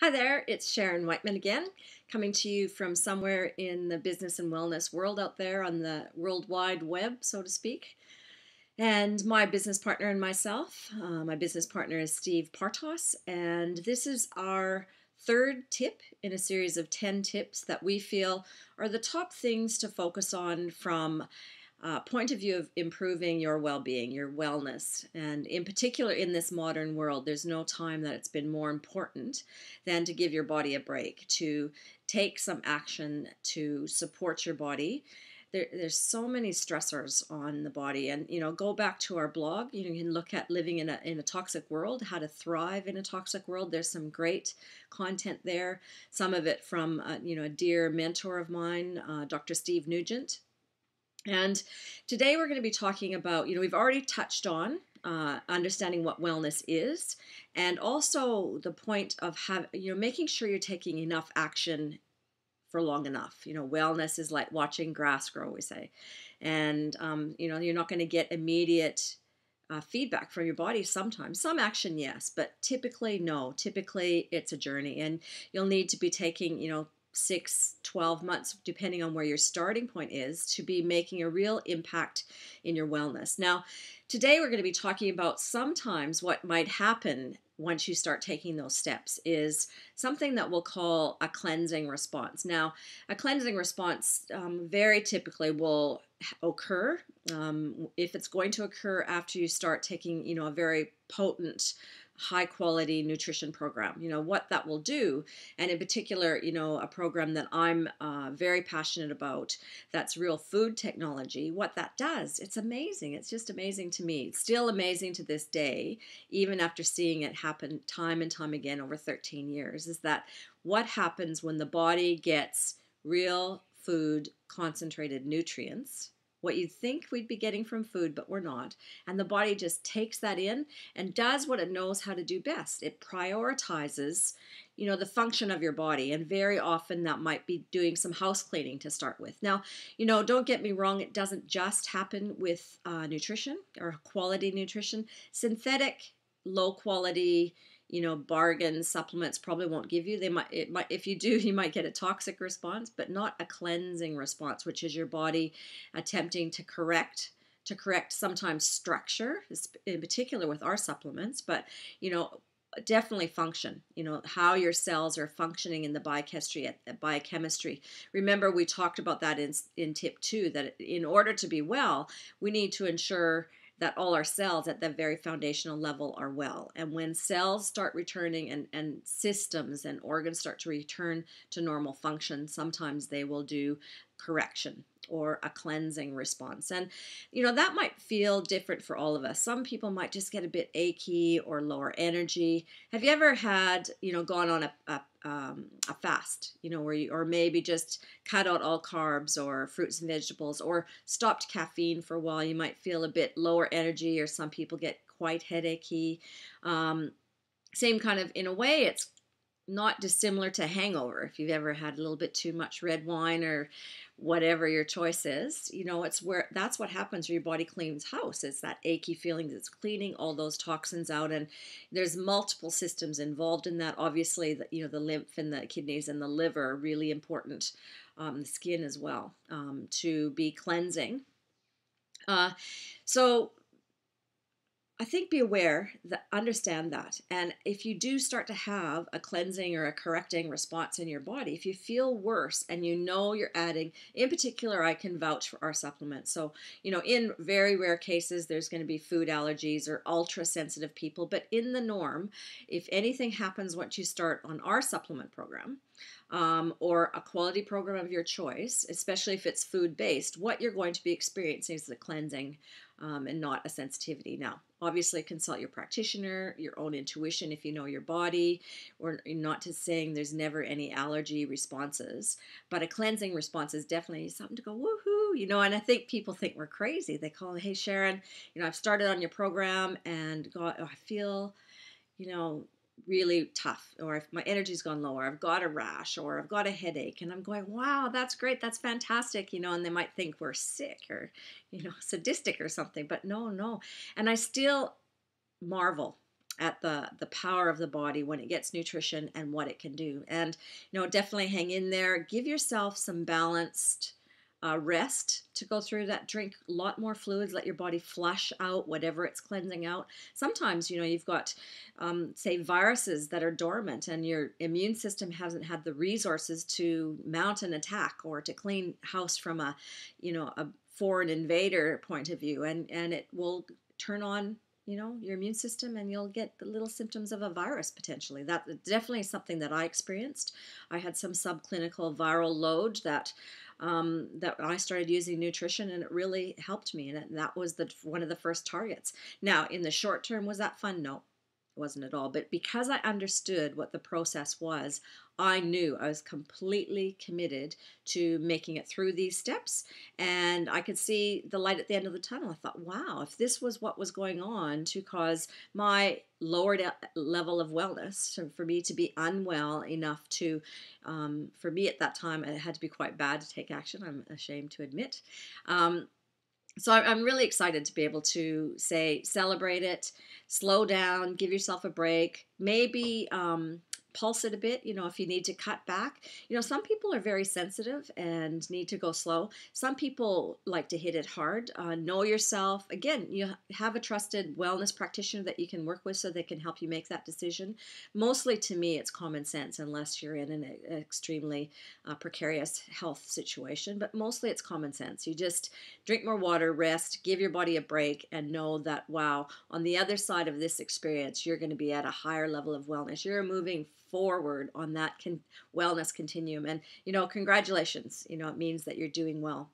Hi there, it's Sharon Whiteman again, coming to you from somewhere in the business and wellness world out there on the World Wide Web, so to speak. And my business partner and myself, my business partner is Steve Partos, and this is our third tip in a series of 10 tips that we feel are the top things to focus on from point of view of improving your well-being, your wellness. And in particular, in this modern world, there's no time that it's been more important than to give your body a break, to take some action to support your body. There's so many stressors on the body, and go back to our blog. You can look at living in a toxic world, how to thrive in a toxic world. There's some great content there, some of it from a dear mentor of mine, Dr. Steve Nugent. And today we're going to be talking about, we've already touched on understanding what wellness is, and also the point of making sure you're taking enough action for long enough. Wellness is like watching grass grow, we say. And, you're not going to get immediate feedback from your body sometimes. Some action, yes, but typically, no. Typically, it's a journey, and you'll need to be taking, 6, 12 months, depending on where your starting point is, to be making a real impact in your wellness. Now, today we're going to be talking about sometimes what might happen once you start taking those steps is something that we'll call a cleansing response. Now, a cleansing response very typically will occur if it's going to occur after you start taking, a very potent high quality nutrition program. What that will do, and in particular, a program that I'm very passionate about, that's real food technology. What that does, it's amazing. It's just amazing to me. It's still amazing to this day, even after seeing it happen time and time again over 13 years, is that what happens when the body gets real food concentrated nutrients, what you'd think we'd be getting from food, but we're not. And the body just takes that in and does what it knows how to do best. It prioritizes, the function of your body. And very often that might be doing some house cleaning to start with. Now, don't get me wrong. It doesn't just happen with nutrition or quality nutrition. Synthetic, low quality, bargain supplements probably won't give you. If you do, you might get a toxic response, but not a cleansing response, which is your body attempting to correct sometimes structure, in particular with our supplements, but definitely function, how your cells are functioning in the biochemistry. Remember, we talked about that in tip 2, that in order to be well, we need to ensure that all our cells at the very foundational level are well. And when cells start returning and systems and organs start to return to normal function, sometimes they will do correction or a cleansing response. And, that might feel different for all of us. Some people might just get a bit achy or lower energy. Have you ever had, gone on a fast, where you, or maybe just cut out all carbs or fruits and vegetables, or stopped caffeine for a while? You might feel a bit lower energy, or some people get quite headachy. Same kind of, in a way, it's not dissimilar to hangover. If you've ever had a little bit too much red wine or whatever your choice is, that's what happens when your body cleans house. It's that achy feeling that's cleaning all those toxins out, and there's multiple systems involved in that. Obviously, the lymph and the kidneys and the liver are really important. The skin as well, to be cleansing. So I think be aware, that understand that. And if you do start to have a cleansing or a correcting response in your body, if you feel worse and you're adding, in particular, I can vouch for our supplements. So, in very rare cases, there's going to be food allergies or ultra sensitive people. But in the norm, if anything happens once you start on our supplement program, or a quality program of your choice, especially if it's food-based, what you're going to be experiencing is the cleansing and not a sensitivity. Now, obviously, consult your practitioner, your own intuition if you know your body, or not to saying there's never any allergy responses, but a cleansing response is definitely something to go, woohoo, and I think people think we're crazy. They call, hey, Sharon, I've started on your program and I feel, really tough, or if my energy's gone lower, I've got a rash, or I've got a headache, and I'm going, wow, that's great, that's fantastic, and they might think we're sick or, sadistic or something, but no. And I still marvel at the power of the body when it gets nutrition and what it can do. And definitely hang in there. Give yourself some balanced rest to go through that. Drink a lot more fluids. Let your body flush out whatever it's cleansing out. Sometimes you've got say viruses that are dormant, and your immune system hasn't had the resources to mount an attack or to clean house from a foreign invader point of view, and it will turn on your immune system, and you'll get the little symptoms of a virus potentially. That definitely is something that I experienced. I had some subclinical viral load that I started using nutrition, and it really helped me, and that was one of the first targets. Now, in the short term, was that fun? No, it wasn't at all. But because I understood what the process was, I knew I was completely committed to making it through these steps, and I could see the light at the end of the tunnel. I thought, wow, if this was what was going on to cause my lowered level of wellness, so for me to be unwell enough to, for me at that time, it had to be quite bad to take action, I'm ashamed to admit. So I'm really excited to be able to say, celebrate it, slow down, give yourself a break, maybe pulse it a bit, if you need to cut back. Some people are very sensitive and need to go slow. Some people like to hit it hard. Know yourself. Again, you have a trusted wellness practitioner that you can work with so they can help you make that decision. Mostly, to me, it's common sense unless you're in an extremely precarious health situation. But mostly it's common sense. You just drink more water, rest, give your body a break, and know that, wow, on the other side of this experience, you're going to be at a higher level of wellness. You're moving forward on that wellness continuum. And, congratulations. It means that you're doing well.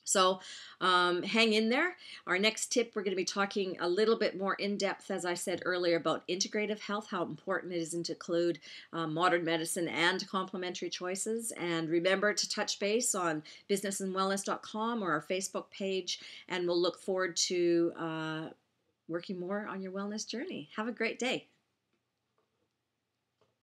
So hang in there. Our next tip, we're going to be talking a little bit more in depth, as I said earlier, about integrative health, how important it is to include modern medicine and complementary choices. And remember to touch base on businessandwellness.com or our Facebook page, and we'll look forward to working more on your wellness journey. Have a great day.